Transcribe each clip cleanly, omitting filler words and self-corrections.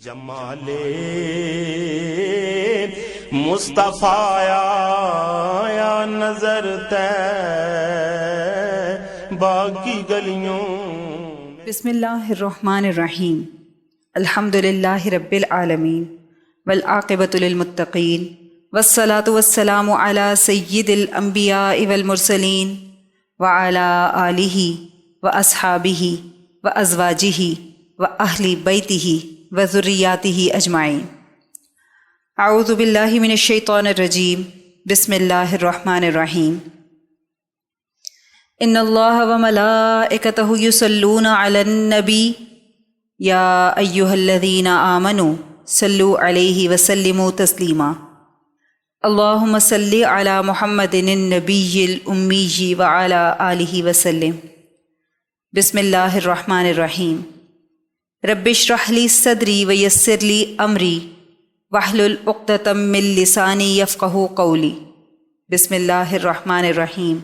جمال مصطفیٰ یا نظر طیبہ کی گلیوں. بسم اللہ الرحمن الرحیم. الحمدللہ رب العالمین والعاقبۃ للمتقین والصلاة والسلام علی سید الانبیاء والمرسلین وعلی آلہ واصحابہ وازواجہ واہل بیتہ وذریاتہ اجمعین. اعوذ باللہ من الشیطان الرجیم. بسم اللہ الرحمن الرحیم. ان اللہ وملائکتہ یصلون علی النبی یا ایہا الذین آمنوا صلوا علیہ وسلموا تسلیما. اللہم صلی علی محمد النبی الامی وعلی آلہ وسلم. بسم اللہ الرحمن الرحیم. رب اشرح لی صدری ویسر لی امری واحلل عقدۃ من لسانی یفقہوا قولی. بسم اللہ الرحمن الرحیم.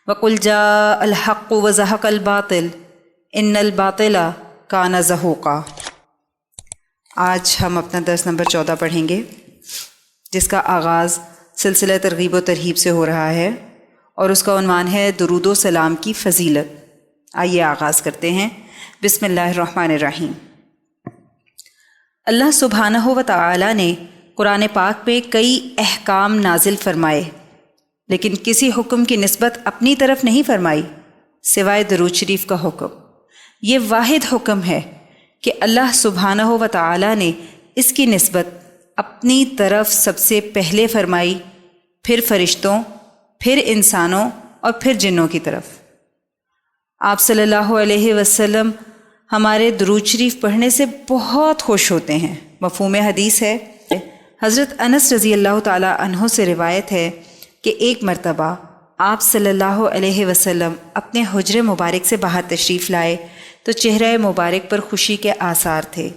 وقل جاء الحق وزہق الباطل ان الباطل کان زہوقا. آج ہم اپنا درس نمبر 14 پڑھیں گے، جس کا آغاز سلسلہ ترغیب و ترہیب سے ہو رہا ہے، اور اس کا عنوان ہے درود و سلام کی فضیلت. آئیے آغاز کرتے ہیں. بسم اللہ الرحمن الرحیم. اللہ سبحانہ و تعالی نے قرآن پاک پہ کئی احکام نازل فرمائے، لیکن کسی حکم کی نسبت اپنی طرف نہیں فرمائی سوائے درود شریف کا حکم. یہ واحد حکم ہے کہ اللہ سبحانہ و تعالی نے اس کی نسبت اپنی طرف سب سے پہلے فرمائی، پھر فرشتوں، پھر انسانوں اور پھر جنوں کی طرف. آپ صلی اللہ علیہ وسلم ہمارے درود شریف پڑھنے سے بہت خوش ہوتے ہیں. مفہوم حدیث ہے، حضرت انس رضی اللہ تعالی عنہ سے روایت ہے کہ ایک مرتبہ آپ صلی اللہ علیہ وسلم اپنے حجرے مبارک سے باہر تشریف لائے تو چہرہ مبارک پر خوشی کے آثار تھے.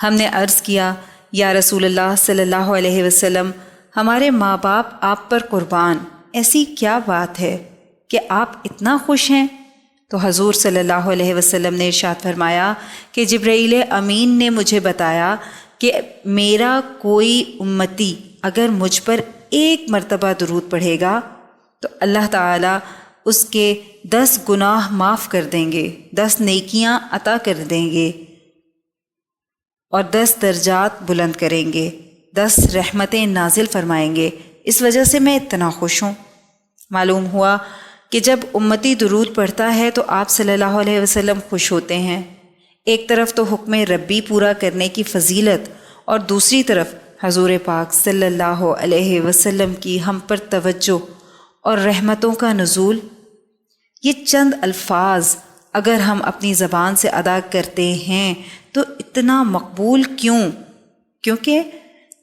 ہم نے عرض کیا، یا رسول اللہ صلی اللہ علیہ وسلم، ہمارے ماں باپ آپ پر قربان، ایسی کیا بات ہے کہ آپ اتنا خوش ہیں؟ تو حضور صلی اللہ علیہ وسلم نے ارشاد فرمایا کہ جبرائیل امین نے مجھے بتایا کہ میرا کوئی امتی اگر مجھ پر ایک مرتبہ درود پڑھے گا تو اللہ تعالیٰ اس کے 10 گناہ معاف کر دیں گے، 10 نیکیاں عطا کر دیں گے اور 10 درجات بلند کریں گے، 10 رحمتیں نازل فرمائیں گے. اس وجہ سے میں اتنا خوش ہوں. معلوم ہوا کہ جب امتی درود پڑھتا ہے تو آپ صلی اللہ علیہ وسلم خوش ہوتے ہیں. ایک طرف تو حکم ربی پورا کرنے کی فضیلت، اور دوسری طرف حضور پاک صلی اللہ علیہ وسلم کی ہم پر توجہ اور رحمتوں کا نزول. یہ چند الفاظ اگر ہم اپنی زبان سے ادا کرتے ہیں تو اتنا مقبول کیوں؟ کیونکہ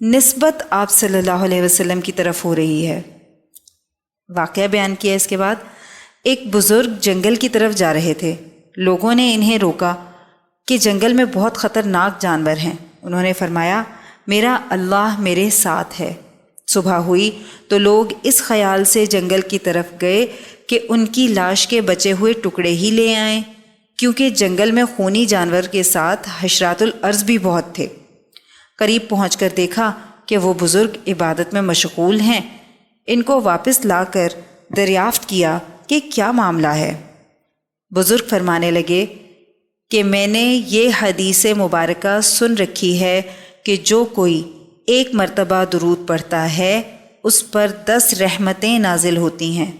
نسبت آپ صلی اللہ علیہ وسلم کی طرف ہو رہی ہے. واقعہ بیان کیا. اس کے بعد ایک بزرگ جنگل کی طرف جا رہے تھے. لوگوں نے انہیں روکا کہ جنگل میں بہت خطرناک جانور ہیں. انہوں نے فرمایا، میرا اللہ میرے ساتھ ہے. صبح ہوئی تو لوگ اس خیال سے جنگل کی طرف گئے کہ ان کی لاش کے بچے ہوئے ٹکڑے ہی لے آئیں، کیونکہ جنگل میں خونی جانور کے ساتھ حشرات الارض بھی بہت تھے. قریب پہنچ کر دیکھا کہ وہ بزرگ عبادت میں مشغول ہیں. ان کو واپس لا کر دریافت کیا کہ کیا معاملہ ہے. بزرگ فرمانے لگے کہ میں نے یہ حدیث مبارکہ سن رکھی ہے کہ جو کوئی ایک مرتبہ درود پڑھتا ہے اس پر 10 رحمتیں نازل ہوتی ہیں.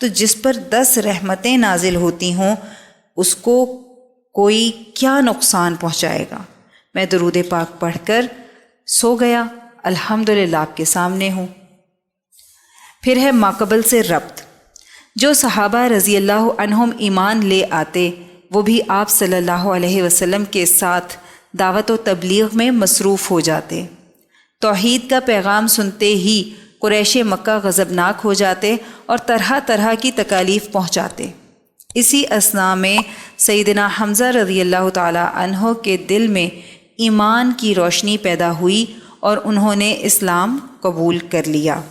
تو جس پر 10 رحمتیں نازل ہوتی ہوں اس کو کوئی کیا نقصان پہنچائے گا. میں درود پاک پڑھ کر سو گیا. الحمدللہ آپ کے سامنے ہوں. پھر ہے ماقبل سے ربط. جو صحابہ رضی اللہ عنہم ایمان لے آتے وہ بھی آپ صلی اللہ علیہ وسلم کے ساتھ دعوت و تبلیغ میں مصروف ہو جاتے. توحید کا پیغام سنتے ہی قریش مکہ غضبناک ہو جاتے اور طرح طرح کی تکالیف پہنچاتے. اسی اثناء میں سیدنا حمزہ رضی اللہ تعالی عنہ کے دل میں ایمان کی روشنی پیدا ہوئی اور انہوں نے اسلام قبول کر لیا.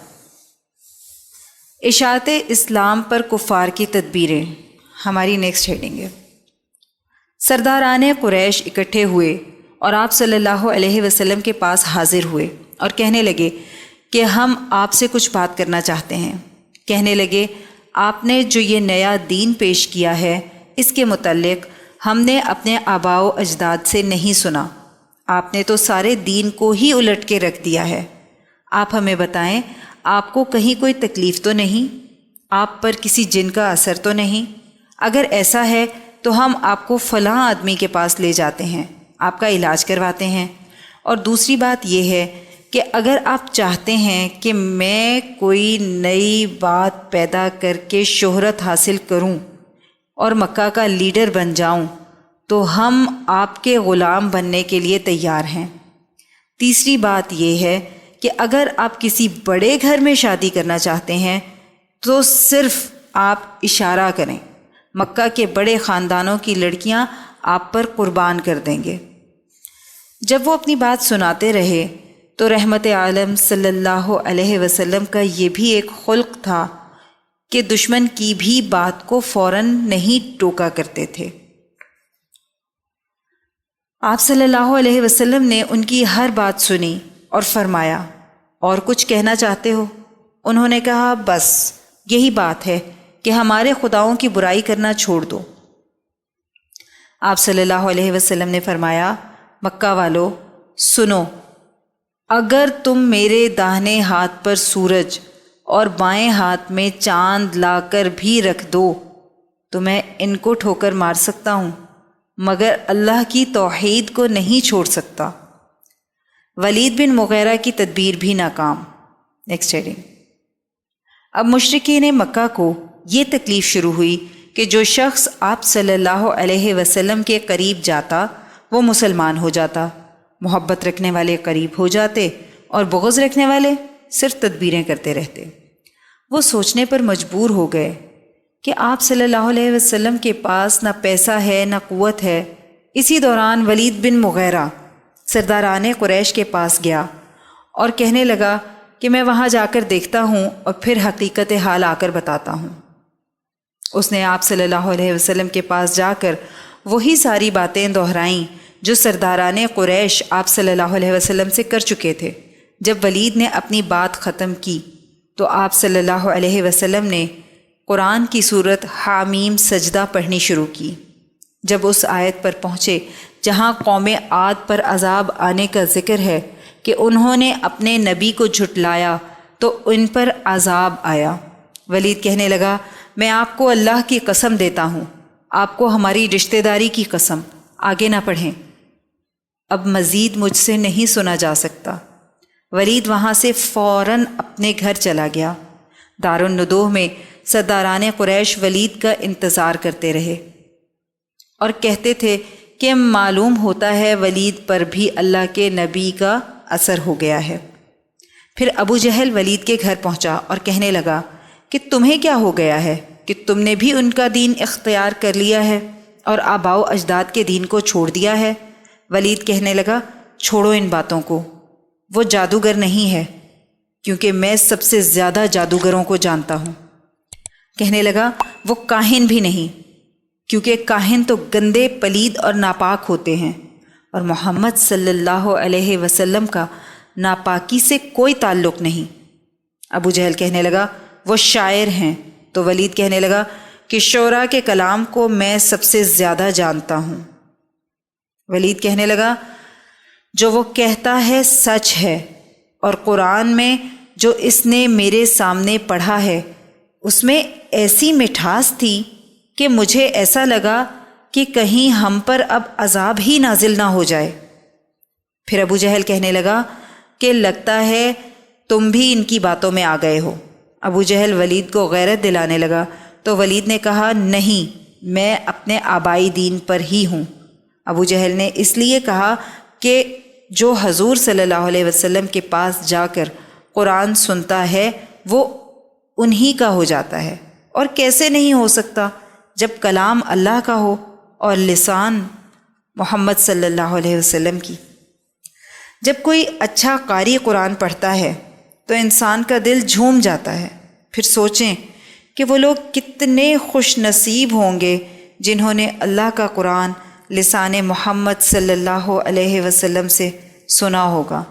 اشاعت اسلام پر کفار کی تدبیریں ہماری نیکسٹ ہیڈنگ ہے. سرداران قریش اکٹھے ہوئے اور آپ صلی اللہ علیہ وسلم کے پاس حاضر ہوئے اور کہنے لگے کہ ہم آپ سے کچھ بات کرنا چاہتے ہیں۔ کہنے لگے آپ نے جو یہ نیا دین پیش کیا ہے اس کے متعلق ہم نے اپنے آباء و اجداد سے نہیں سنا، آپ نے تو سارے دین کو ہی الٹ کے رکھ دیا ہے۔ آپ ہمیں بتائیں آپ کو کہیں کوئی تکلیف تو نہیں، آپ پر کسی جن کا اثر تو نہیں؟ اگر ایسا ہے تو ہم آپ کو فلاں آدمی کے پاس لے جاتے ہیں، آپ کا علاج کرواتے ہیں۔ اور دوسری بات یہ ہے کہ اگر آپ چاہتے ہیں کہ میں کوئی نئی بات پیدا کر کے شہرت حاصل کروں اور مکہ کا لیڈر بن جاؤں تو ہم آپ کے غلام بننے کے لیے تیار ہیں۔ تیسری بات یہ ہے کہ اگر آپ کسی بڑے گھر میں شادی کرنا چاہتے ہیں تو صرف آپ اشارہ کریں، مکہ کے بڑے خاندانوں کی لڑکیاں آپ پر قربان کر دیں گے۔ جب وہ اپنی بات سناتے رہے تو رحمت عالم صلی اللہ علیہ وسلم کا یہ بھی ایک خلق تھا کہ دشمن کی بھی بات کو فوراً نہیں ٹوکا کرتے تھے۔ آپ صلی اللہ علیہ وسلم نے ان کی ہر بات سنی اور فرمایا اور کچھ کہنا چاہتے ہو؟ انہوں نے کہا بس یہی بات ہے کہ ہمارے خداؤں کی برائی کرنا چھوڑ دو۔ آپ صلی اللہ علیہ وسلم نے فرمایا مکہ والو سنو، اگر تم میرے داہنے ہاتھ پر سورج اور بائیں ہاتھ میں چاند لا کر بھی رکھ دو تو میں ان کو ٹھوکر مار سکتا ہوں، مگر اللہ کی توحید کو نہیں چھوڑ سکتا۔ ولید بن مغیرہ کی تدبیر بھی ناکام۔ Next heading. اب مشرکین مکہ کو یہ تکلیف شروع ہوئی کہ جو شخص آپ صلی اللہ علیہ وسلم کے قریب جاتا وہ مسلمان ہو جاتا، محبت رکھنے والے قریب ہو جاتے اور بغض رکھنے والے صرف تدبیریں کرتے رہتے۔ وہ سوچنے پر مجبور ہو گئے کہ آپ صلی اللہ علیہ وسلم کے پاس نہ پیسہ ہے نہ قوت ہے۔ اسی دوران ولید بن مغیرہ سرداران قریش کے پاس گیا اور کہنے لگا کہ میں وہاں جا کر دیکھتا ہوں اور پھر حقیقت حال آ کر بتاتا ہوں۔ اس نے آپ صلی اللہ علیہ وسلم کے پاس جا کر وہی ساری باتیں دہرائیں جو سرداران قریش آپ صلی اللہ علیہ وسلم سے کر چکے تھے۔ جب ولید نے اپنی بات ختم کی تو آپ صلی اللہ علیہ وسلم نے قرآن کی صورت حامیم سجدہ پڑھنی شروع کی۔ جب اس آیت پر پہنچے جہاں قوم عاد پر عذاب آنے کا ذکر ہے کہ انہوں نے اپنے نبی کو جھٹلایا تو ان پر عذاب آیا، ولید کہنے لگا میں آپ کو اللہ کی قسم دیتا ہوں، آپ کو ہماری رشتہ داری کی قسم، آگے نہ پڑھیں، اب مزید مجھ سے نہیں سنا جا سکتا۔ ولید وہاں سے فوراً اپنے گھر چلا گیا۔ دارالندوہ میں سرداران قریش ولید کا انتظار کرتے رہے اور کہتے تھے کہ معلوم ہوتا ہے ولید پر بھی اللہ کے نبی کا اثر ہو گیا ہے۔ پھر ابو جہل ولید کے گھر پہنچا اور کہنے لگا کہ تمہیں کیا ہو گیا ہے کہ تم نے بھی ان کا دین اختیار کر لیا ہے اور آباء و اجداد کے دین کو چھوڑ دیا ہے؟ ولید کہنے لگا چھوڑو ان باتوں کو، وہ جادوگر نہیں ہے کیونکہ میں سب سے زیادہ جادوگروں کو جانتا ہوں۔ کہنے لگا وہ کاہن بھی نہیں کیونکہ کاہن تو گندے، پلید اور ناپاک ہوتے ہیں، اور محمد صلی اللہ علیہ وسلم کا ناپاکی سے کوئی تعلق نہیں۔ ابو جہل کہنے لگا وہ شاعر ہیں، تو ولید کہنے لگا کہ شعراء کے کلام کو میں سب سے زیادہ جانتا ہوں۔ ولید کہنے لگا جو وہ کہتا ہے سچ ہے، اور قرآن میں جو اس نے میرے سامنے پڑھا ہے اس میں ایسی مٹھاس تھی کہ مجھے ایسا لگا کہ کہیں ہم پر اب عذاب ہی نازل نہ ہو جائے۔ پھر ابو جہل کہنے لگا کہ لگتا ہے تم بھی ان کی باتوں میں آ گئے ہو۔ ابو جہل ولید کو غیرت دلانے لگا تو ولید نے کہا نہیں، میں اپنے آبائی دین پر ہی ہوں۔ ابو جہل نے اس لیے کہا کہ جو حضور صلی اللہ علیہ وسلم کے پاس جا کر قرآن سنتا ہے وہ انہی کا ہو جاتا ہے، اور کیسے نہیں ہو سکتا جب کلام اللہ کا ہو اور لسان محمد صلی اللہ علیہ وسلم کی۔ جب کوئی اچھا قاری قرآن پڑھتا ہے تو انسان کا دل جھوم جاتا ہے۔ پھر سوچیں کہ وہ لوگ کتنے خوش نصیب ہوں گے جنہوں نے اللہ کا قرآن لسان محمد صلی اللہ علیہ وسلم سے سنا ہوگا۔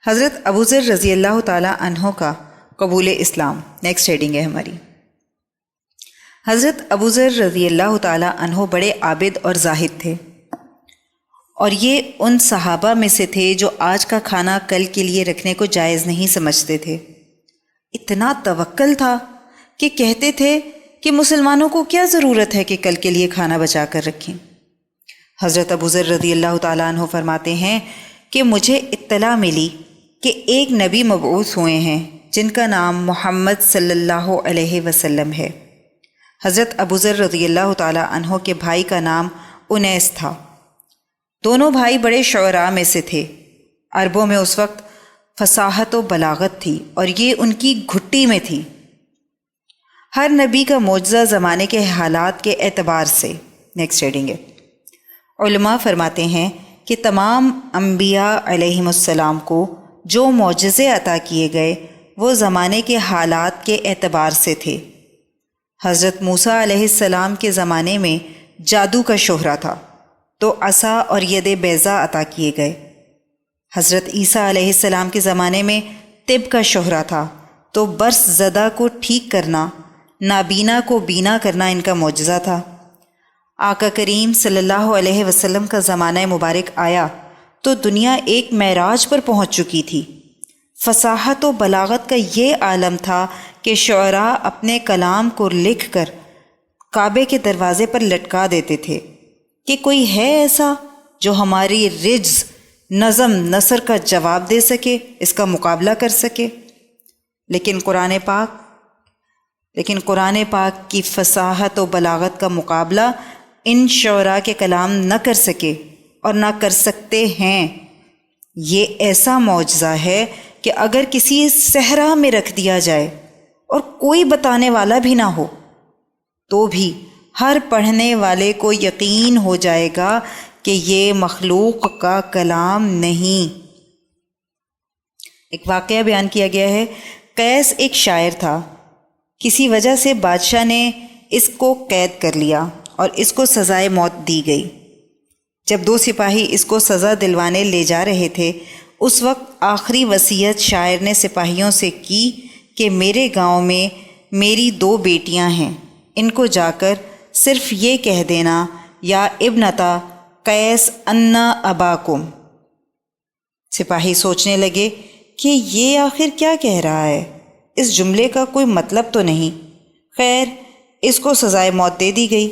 حضرت ابو ذر رضی اللہ تعالیٰ عنہ کا قبول اسلام، نیکسٹ ہیڈنگ ہے ہماری۔ حضرت ابو ذر رضی اللہ تعالیٰ عنہ بڑے عابد اور زاہد تھے، اور یہ ان صحابہ میں سے تھے جو آج کا کھانا کل کے لیے رکھنے کو جائز نہیں سمجھتے تھے۔ اتنا توکل تھا کہ کہتے تھے کہ مسلمانوں کو کیا ضرورت ہے کہ کل کے لیے کھانا بچا کر رکھیں۔ حضرت ابو ذر رضی اللہ تعالیٰ عنہ فرماتے ہیں کہ مجھے اطلاع ملی کہ ایک نبی مبعوث ہوئے ہیں جن کا نام محمد صلی اللہ علیہ وسلم ہے۔ حضرت ابو ذر رضی اللہ تعالیٰ عنہ کے بھائی کا نام انیس تھا۔ دونوں بھائی بڑے شعراء میں سے تھے۔ عربوں میں اس وقت فصاحت و بلاغت تھی اور یہ ان کی گھٹی میں تھی۔ ہر نبی کا معجزہ زمانے کے حالات کے اعتبار سے، نیکسٹ ہیڈنگ ہے۔ علماء فرماتے ہیں کہ تمام انبیاء علیہم السلام کو جو معجزے عطا کیے گئے وہ زمانے کے حالات کے اعتبار سے تھے۔ حضرت موسیٰ علیہ السلام کے زمانے میں جادو کا شہرہ تھا تو عصا اور ید بیضا عطا کیے گئے۔ حضرت عیسیٰ علیہ السلام کے زمانے میں طب کا شہرہ تھا تو برس زدہ کو ٹھیک کرنا، نابینا کو بینا کرنا ان کا معجزہ تھا۔ آقا کریم صلی اللہ علیہ وسلم کا زمانہ مبارک آیا تو دنیا ایک معراج پر پہنچ چکی تھی۔ فصاحت و بلاغت کا یہ عالم تھا کہ شعراء اپنے کلام کو لکھ کر کعبے کے دروازے پر لٹکا دیتے تھے کہ کوئی ہے ایسا جو ہماری رجز، نظم، نثر کا جواب دے سکے، اس کا مقابلہ کر سکے۔ لیکن قرآن پاک کی فصاحت و بلاغت کا مقابلہ ان شعراء کے کلام نہ کر سکے اور نہ کر سکتے ہیں۔ یہ ایسا معجزہ ہے کہ اگر کسی صحرا میں رکھ دیا جائے اور کوئی بتانے والا بھی نہ ہو تو بھی ہر پڑھنے والے کو یقین ہو جائے گا کہ یہ مخلوق کا کلام نہیں۔ ایک واقعہ بیان کیا گیا ہے۔ قیس ایک شاعر تھا۔ کسی وجہ سے بادشاہ نے اس کو قید کر لیا اور اس کو سزائے موت دی گئی۔ جب دو سپاہی اس کو سزا دلوانے لے جا رہے تھے، اس وقت آخری وصیت شاعر نے سپاہیوں سے کی کہ میرے گاؤں میں میری 2 بیٹیاں ہیں، ان کو جا کر صرف یہ کہہ دینا، یا ابنتا قیس انا اباکم۔ سپاہی سوچنے لگے کہ یہ آخر کیا کہہ رہا ہے، اس جملے کا کوئی مطلب تو نہیں۔ خیر، اس کو سزائے موت دے دی گئی۔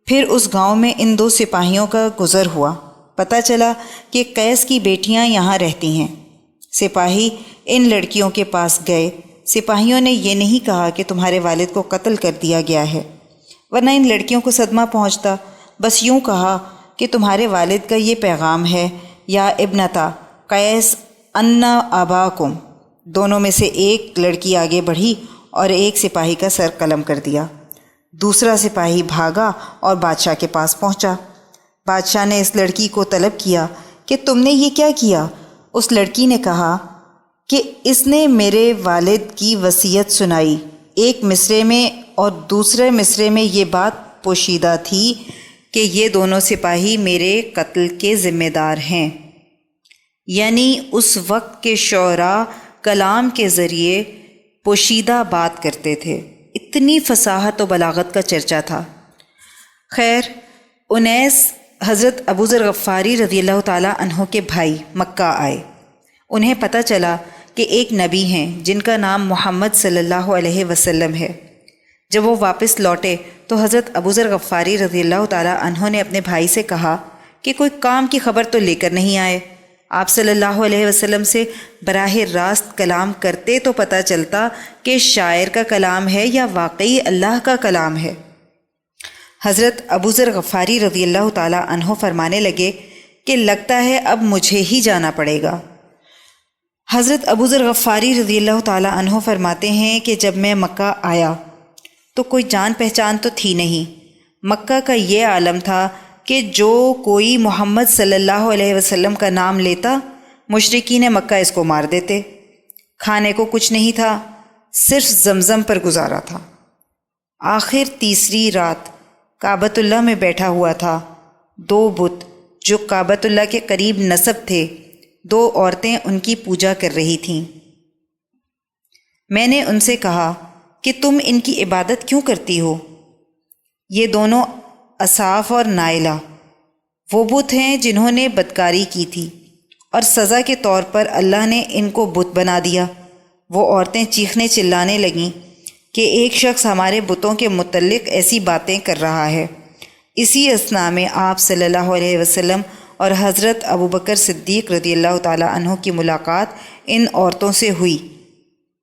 پھر اس گاؤں میں ان 2 سپاہیوں کا گزر ہوا۔ پتہ چلا کہ قیس کی بیٹیاں یہاں رہتی ہیں۔ سپاہی ان لڑکیوں کے پاس گئے۔ سپاہیوں نے یہ نہیں کہا کہ تمہارے والد کو قتل کر دیا گیا ہے، ورنہ ان لڑکیوں کو صدمہ پہنچتا۔ بس یوں کہا کہ تمہارے والد کا یہ پیغام ہے، یا ابنتا قیس انا اباکم۔ دونوں میں سے ایک لڑکی آگے بڑھی اور ایک سپاہی کا سر قلم کر دیا۔ دوسرا سپاہی بھاگا اور بادشاہ کے پاس پہنچا۔ بادشاہ نے اس لڑکی کو طلب کیا کہ تم نے یہ کیا کیا؟ اس لڑکی نے کہا کہ اس نے میرے والد کی وصیت سنائی۔ ایک مصرے میں اور دوسرے مصرے میں یہ بات پوشیدہ تھی کہ یہ دونوں سپاہی میرے قتل کے ذمہ دار ہیں۔ یعنی اس وقت کے شعراء کلام کے ذریعے پوشیدہ بات کرتے تھے، اتنی فصاحت و بلاغت کا چرچا تھا۔ خیر، انیس حضرت ابو ذر غفاری رضی اللہ تعالیٰ عنہ کے بھائی مکہ آئے۔ انہیں پتہ چلا کہ ایک نبی ہیں جن کا نام محمد صلی اللہ علیہ وسلم ہے۔ جب وہ واپس لوٹے تو حضرت ابو ذر غفاری رضی اللہ تعالیٰ عنہ نے اپنے بھائی سے کہا کہ کوئی کام کی خبر تو لے کر نہیں آئے۔ آپ صلی اللہ علیہ وسلم سے براہ راست کلام کرتے تو پتہ چلتا کہ شاعر کا کلام ہے یا واقعی اللہ کا کلام ہے۔ حضرت ابو ذر غفاری رضی اللہ تعالیٰ عنہ فرمانے لگے کہ لگتا ہے اب مجھے ہی جانا پڑے گا۔ حضرت ابو ذر غفاری رضی اللہ تعالیٰ عنہ فرماتے ہیں کہ جب میں مکہ آیا تو کوئی جان پہچان تو تھی نہیں۔ مکہ کا یہ عالم تھا کہ جو کوئی محمد صلی اللہ علیہ وسلم کا نام لیتا، مشرکین مکہ اس کو مار دیتے۔ کھانے کو کچھ نہیں تھا، صرف زمزم پر گزارا تھا۔ آخر تیسری رات کعبۃ اللہ میں بیٹھا ہوا تھا 2 بت جو کعبۃ اللہ کے قریب نصب تھے، 2 عورتیں ان کی پوجا کر رہی تھیں۔ میں نے ان سے کہا کہ تم ان کی عبادت کیوں کرتی ہو؟ یہ دونوں اصاف اور نائلہ وہ بت ہیں جنہوں نے بدکاری کی تھی، اور سزا کے طور پر اللہ نے ان کو بت بنا دیا۔ وہ عورتیں چیخنے چلانے لگیں کہ ایک شخص ہمارے بتوں کے متعلق ایسی باتیں کر رہا ہے۔ اسی اثناء میں آپ صلی اللہ علیہ وسلم اور حضرت ابوبکر صدیق رضی اللہ تعالی عنہ کی ملاقات ان عورتوں سے ہوئی۔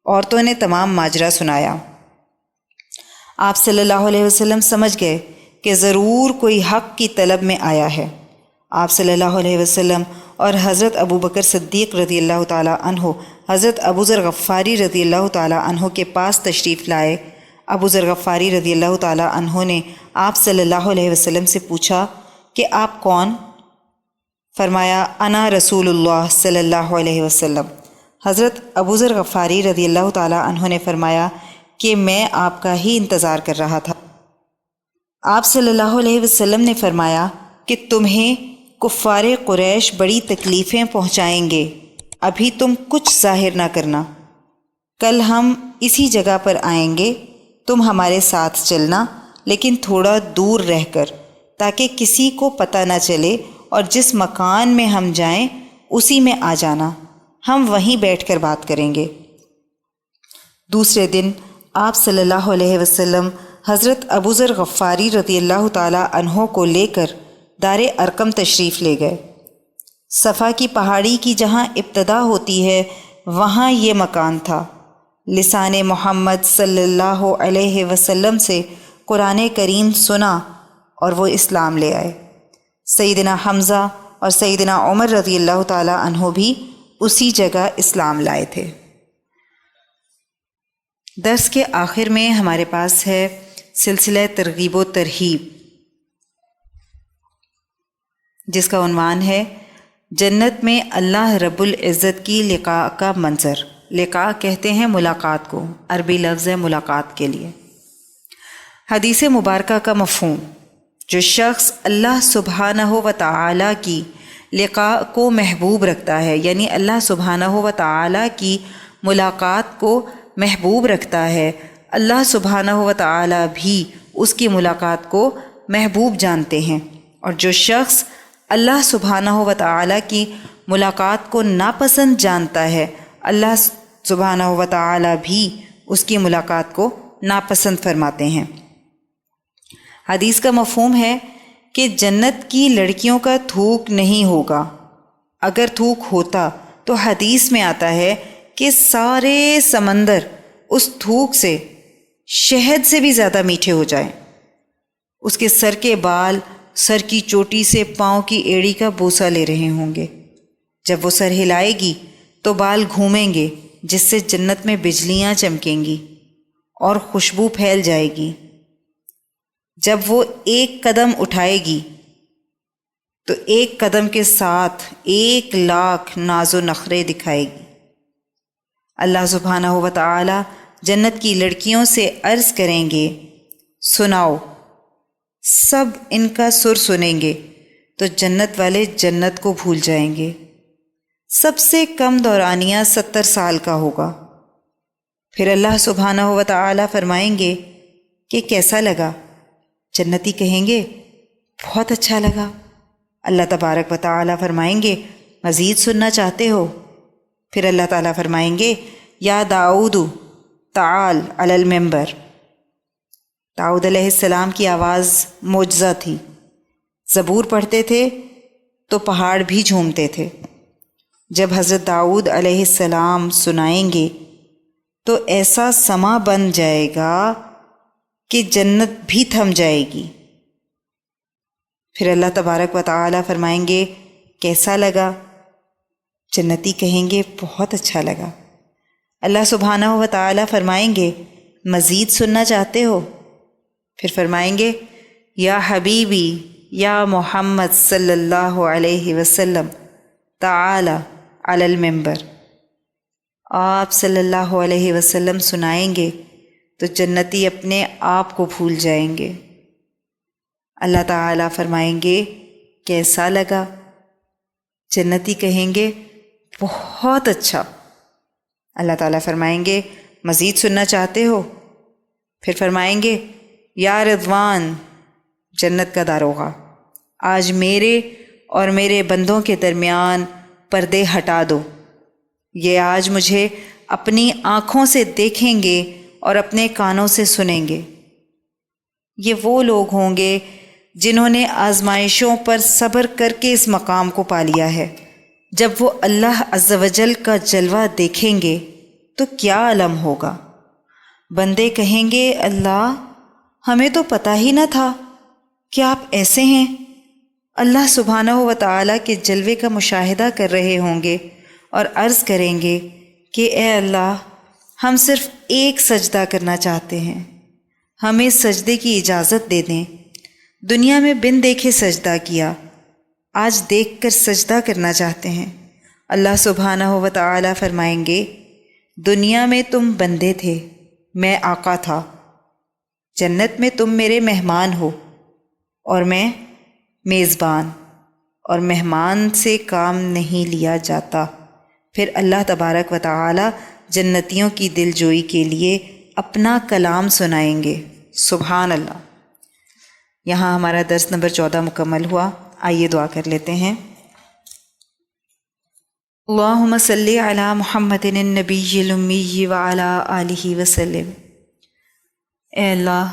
عورتوں نے تمام ماجرا سنایا۔ آپ صلی اللہ علیہ وسلم سمجھ گئے کہ ضرور کوئی حق کی طلب میں آیا ہے۔ آپ صلی اللہ علیہ وسلم اور حضرت ابوبکر صدیق رضی اللہ تعالی عنہ حضرت ابو ذر غفاری رضی اللہ تعالی عنہ کے پاس تشریف لائے۔ ابو ذر غفاری رضی اللہ تعالی عنہ نے آپ صلی اللہ علیہ وسلم سے پوچھا کہ آپ کون؟ فرمایا انا رسول اللہ صلی اللہ علیہ وسلم۔ حضرت ابو ذر غفاری رضی اللہ تعالی عنہ نے فرمایا کہ میں آپ کا ہی انتظار کر رہا تھا۔ آپ صلی اللہ علیہ وسلم نے فرمایا کہ تمہیں کفار قریش بڑی تکلیفیں پہنچائیں گے، ابھی تم کچھ ظاہر نہ کرنا، کل ہم اسی جگہ پر آئیں گے، تم ہمارے ساتھ چلنا، لیکن تھوڑا دور رہ کر، تاکہ کسی کو پتہ نہ چلے، اور جس مکان میں ہم جائیں اسی میں آ جانا، ہم وہیں بیٹھ کر بات کریں گے۔ دوسرے دن آپ صلی اللہ علیہ وسلم حضرت ابو ذر غفاری رضی اللہ تعالی عنہ کو لے کر دار ارقم تشریف لے گئے۔ صفا کی پہاڑی کی جہاں ابتدا ہوتی ہے وہاں یہ مکان تھا۔ لسان محمد صلی اللہ علیہ وسلم سے قرآن کریم سنا اور وہ اسلام لے آئے۔ سیدنا حمزہ اور سیدنا عمر رضی اللہ تعالی عنہ بھی اسی جگہ اسلام لائے تھے۔ درس کے آخر میں ہمارے پاس ہے سلسلہ ترغیب و ترہیب، جس کا عنوان ہے جنت میں اللہ رب العزت کی لقاء کا منظر۔ لقاء کہتے ہیں ملاقات کو، عربی لفظ ہے ملاقات کے لیے۔ حدیث مبارکہ کا مفہوم: جو شخص اللہ سبحانہ و تعالی کی لقاء کو محبوب رکھتا ہے، یعنی اللہ سبحانہ و تعالی کی ملاقات کو محبوب رکھتا ہے، اللہ سبحانہ و تعالی بھی اس کی ملاقات کو محبوب جانتے ہیں۔ اور جو شخص اللہ سبحانہ و تعالی کی ملاقات کو ناپسند جانتا ہے، اللہ سبحانہ و تعالی بھی اس کی ملاقات کو ناپسند فرماتے ہیں۔ حدیث کا مفہوم ہے کہ جنت کی لڑکیوں کا تھوک نہیں ہوگا، اگر تھوک ہوتا تو حدیث میں آتا ہے کہ سارے سمندر اس تھوک سے شہد سے بھی زیادہ میٹھے ہو جائیں۔ اس کے سر کے بال سر کی چوٹی سے پاؤں کی ایڑی کا بوسہ لے رہے ہوں گے۔ جب وہ سر ہلائے گی تو بال گھومیں گے، جس سے جنت میں بجلیاں چمکیں گی اور خوشبو پھیل جائے گی۔ جب وہ ایک قدم اٹھائے گی تو ایک قدم کے ساتھ 1,00,000 ناز و نخرے دکھائے گی۔ اللہ سبحانہ و تعالی جنت کی لڑکیوں سے عرض کریں گے، سناؤ۔ سب ان کا سر سنیں گے تو جنت والے جنت کو بھول جائیں گے۔ سب سے کم دورانیہ 70 سال کا ہوگا۔ پھر اللہ سبحانہ و تعالی فرمائیں گے کہ کیسا لگا؟ جنتی کہیں گے بہت اچھا لگا۔ اللہ تبارک و تعالی فرمائیں گے مزید سننا چاہتے ہو؟ پھر اللہ تعالیٰ فرمائیں گے یا داؤد تعال علی المنبر۔ داؤد علیہ السلام کی آواز معجزہ تھی، زبور پڑھتے تھے تو پہاڑ بھی جھومتے تھے۔ جب حضرت داؤد علیہ السلام سنائیں گے تو ایسا سما بن جائے گا کہ جنت بھی تھم جائے گی۔ پھر اللہ تبارک و تعالی فرمائیں گے کیسا لگا؟ جنتی کہیں گے بہت اچھا لگا۔ اللہ سبحانہ و تعالی فرمائیں گے مزید سننا چاہتے ہو؟ پھر فرمائیں گے یا حبیبی یا محمد صلی اللہ علیہ وسلم تعالی علی المنبر۔ آپ صلی اللہ علیہ وسلم سنائیں گے تو جنتی اپنے آپ کو بھول جائیں گے۔ اللہ تعالیٰ فرمائیں گے کیسا لگا؟ جنتی کہیں گے بہت اچھا۔ اللہ تعالیٰ فرمائیں گے مزید سننا چاہتے ہو؟ پھر فرمائیں گے یا رضوان، جنت کا داروغہ، آج میرے اور میرے بندوں کے درمیان پردے ہٹا دو۔ یہ آج مجھے اپنی آنکھوں سے دیکھیں گے اور اپنے کانوں سے سنیں گے۔ یہ وہ لوگ ہوں گے جنہوں نے آزمائشوں پر صبر کر کے اس مقام کو پا لیا ہے۔ جب وہ اللہ عز و جل کا جلوہ دیکھیں گے تو کیا علم ہوگا؟ بندے کہیں گے اللہ، ہمیں تو پتہ ہی نہ تھا کہ آپ ایسے ہیں۔ اللہ سبحانہ و تعالیٰ کے جلوے کا مشاہدہ کر رہے ہوں گے اور عرض کریں گے کہ اے اللہ، ہم صرف ایک سجدہ کرنا چاہتے ہیں، ہمیں سجدے کی اجازت دے دیں۔ دنیا میں بن دیکھے سجدہ کیا، آج دیکھ کر سجدہ کرنا چاہتے ہیں۔ اللہ سبحانہ و تعالیٰ فرمائیں گے دنیا میں تم بندے تھے، میں آقا تھا، جنت میں تم میرے مہمان ہو اور میں میزبان، اور مہمان سے کام نہیں لیا جاتا۔ پھر اللہ تبارک و تعالی جنتیوں کی دل جوئی کے لیے اپنا کلام سنائیں گے۔ سبحان اللہ۔ یہاں ہمارا درس نمبر 14 مکمل ہوا۔ آئیے دعا کر لیتے ہیں۔ اللہم صلی علی محمد النبی الامی وعلی آلہ وسلم۔ اے اللہ،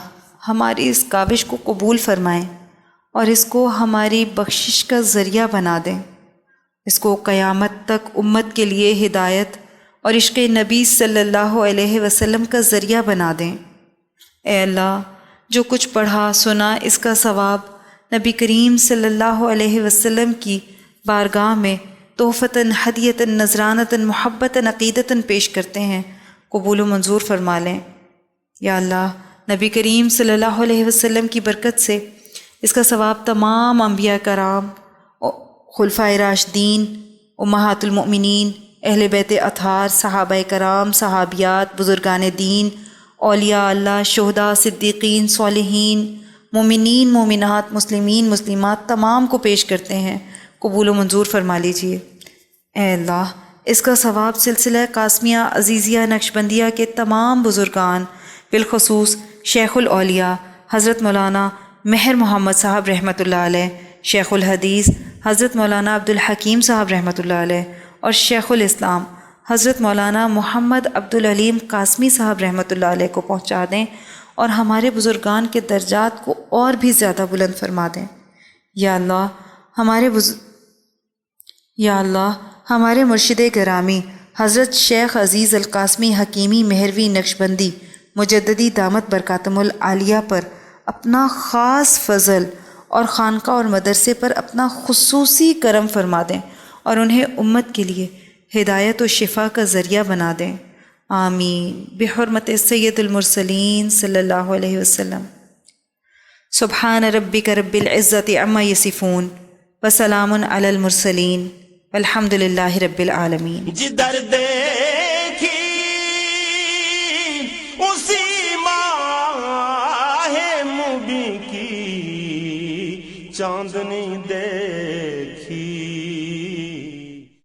ہماری اس کاوش کو قبول فرمائیں اور اس کو ہماری بخشش کا ذریعہ بنا دیں۔ اس کو قیامت تک امت کے لیے ہدایت اور عشق نبی صلی اللہ علیہ وسلم کا ذریعہ بنا دیں۔ اے اللہ، جو کچھ پڑھا سنا اس کا ثواب نبی کریم صلی اللہ علیہ وسلم کی بارگاہ میں تحفتاً ہدیتاً نذرانتاً محبتاً عقیدتاً پیش کرتے ہیں، قبول و منظور فرما لیں۔ یا اللہ، نبی کریم صلی اللہ علیہ وسلم کی برکت سے اس کا ثواب تمام انبیاء کرام، خلفائے راشدین، امہات المؤمنین، اہل بیت اطہار، صحابہ کرام، صحابیات، بزرگان دین، اولیاء اللہ، شہداء، صدیقین، صالحین، مومنین، مومنات، مسلمین، مسلمات تمام کو پیش کرتے ہیں، قبول و منظور فرما لیجیے۔ اے اللہ، اس کا ثواب سلسلہ قاسمیہ عزیزیہ نقشبندیہ کے تمام بزرگان، بالخصوص شیخ الاولیاء حضرت مولانا مہر محمد صاحب رحمۃ اللہ علیہ، شیخ الحدیث حضرت مولانا عبدالحکیم صاحب رحمۃ اللہ علیہ، اور شیخ الاسلام حضرت مولانا محمد عبدالعلیم قاسمی صاحب رحمۃ اللہ علیہ کو پہنچا دیں اور ہمارے بزرگان کے درجات کو اور بھی زیادہ بلند فرما دیں۔ یا اللہ، ہمارے مرشد گرامی حضرت شیخ عزیز القاسمی حکیمی مہروی نقشبندی مجددی دامت برکاتہم العالیہ پر اپنا خاص فضل اور خانقاہ اور مدرسے پر اپنا خصوصی کرم فرما دیں اور انہیں امت کے لیے ہدایت و شفا کا ذریعہ بنا دیں۔ آمین بحرمت سید المرسلین صلی اللہ علیہ وسلم۔ سبحان ربک رب العزت عما یصفون وسلام علی المرسلین والحمد للہ رب العالمین۔ جدھر دیکھی اسی ماہ مبیں کی چاندنی دے